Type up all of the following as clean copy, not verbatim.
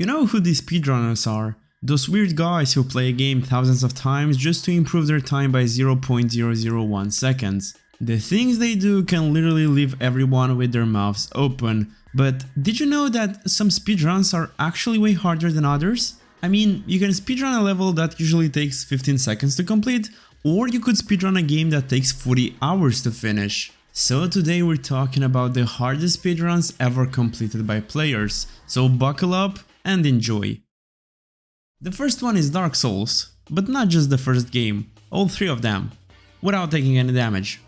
You know who these speedrunners are? Those weird guys who play a game thousands of times just to improve their time by 0.001 seconds. The things they do can literally leave everyone with their mouths open, but did you know that some speedruns are actually way harder than others? I mean, you can speedrun a level that usually takes 15 seconds to complete, or you could speedrun a game that takes 40 hours to finish. So today we're talking about the hardest speedruns ever completed by players, so buckle up and enjoy. The first one is Dark Souls, but not just the first game, all three of them, without taking any damage.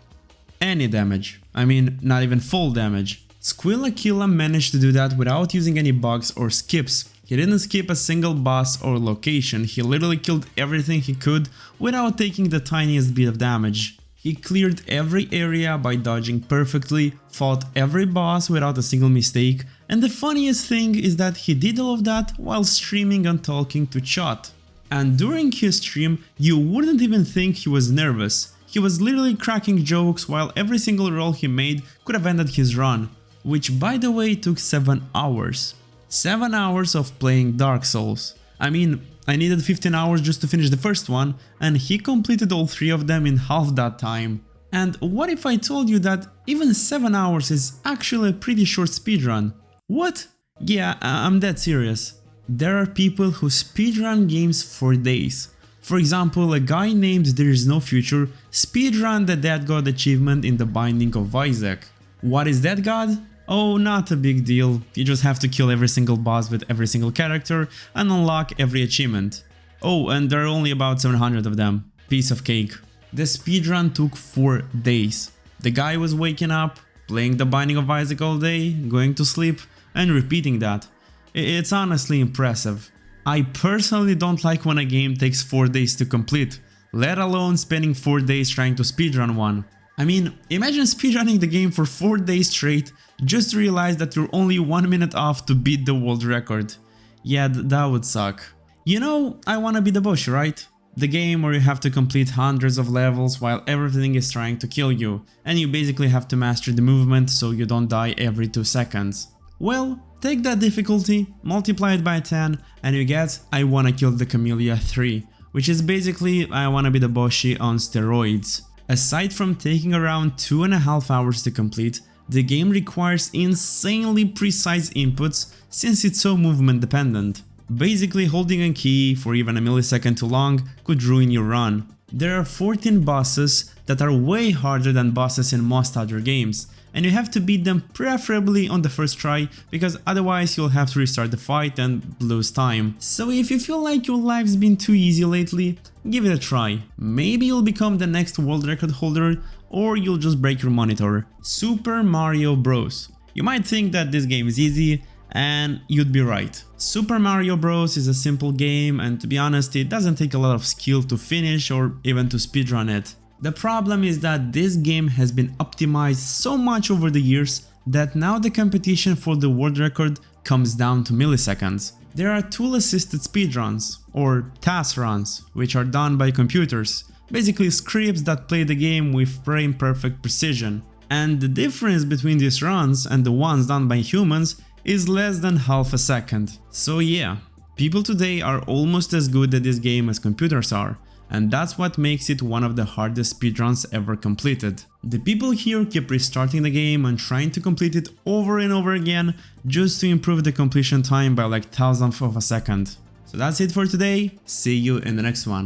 Any damage, I mean not even full damage. Squilla managed to do that without using any bugs or skips. He didn't skip a single boss or location, he literally killed everything he could without taking the tiniest bit of damage. He cleared every area by dodging perfectly, fought every boss without a single mistake, and the funniest thing is that he did all of that while streaming and talking to chat. And during his stream, you wouldn't even think he was nervous. He was literally cracking jokes while every single roll he made could have ended his run, which by the way took 7 hours. 7 hours of playing Dark Souls. I mean, I needed 15 hours just to finish the first one, and he completed all three of them in half that time. And what if I told you that even 7 hours is actually a pretty short speedrun? What? Yeah, I'm dead serious. There are people who speedrun games for days. For example, a guy named There Is No Future speedrun the Dead God achievement in The Binding of Isaac. What is Dead God? Oh, not a big deal, you just have to kill every single boss with every single character and unlock every achievement. Oh, and there are only about 700 of them. Piece of cake. The speedrun took 4 days. The guy was waking up, playing The Binding of Isaac all day, going to sleep, and repeating that. It's honestly impressive. I personally don't like when a game takes 4 days to complete, let alone spending 4 days trying to speedrun one. I mean, imagine speedrunning the game for 4 days straight just to realize that you're only 1 minute off to beat the world record. Yeah, that would suck. You know, I wanna be the Boshi, right? The game where you have to complete hundreds of levels while everything is trying to kill you, and you basically have to master the movement so you don't die every 2 seconds. Well, take that difficulty, multiply it by 10, and you get I Wanna Kill the Camellia 3, which is basically I Wanna Be the Boshi on steroids. Aside from taking around 2.5 hours to complete, the game requires insanely precise inputs since it's so movement dependent. Basically, holding a key for even a millisecond too long could ruin your run. There are 14 bosses that are way harder than bosses in most other games, and you have to beat them preferably on the first try, because otherwise you'll have to restart the fight and lose time. So if you feel like your life's been too easy lately, give it a try. Maybe you'll become the next world record holder, or you'll just break your monitor. Super Mario Bros. You might think that this game is easy, and you'd be right. Super Mario Bros. Is a simple game, and to be honest, it doesn't take a lot of skill to finish or even to speedrun it. The problem is that this game has been optimized so much over the years that now the competition for the world record comes down to milliseconds. There are tool-assisted speedruns, or task runs, which are done by computers, basically scripts that play the game with frame-perfect precision. And the difference between these runs and the ones done by humans is less than half a second. So yeah, people today are almost as good at this game as computers are. And that's what makes it one of the hardest speedruns ever completed. The people here keep restarting the game and trying to complete it over and over again just to improve the completion time by like thousandth of a second. So that's it for today, see you in the next one.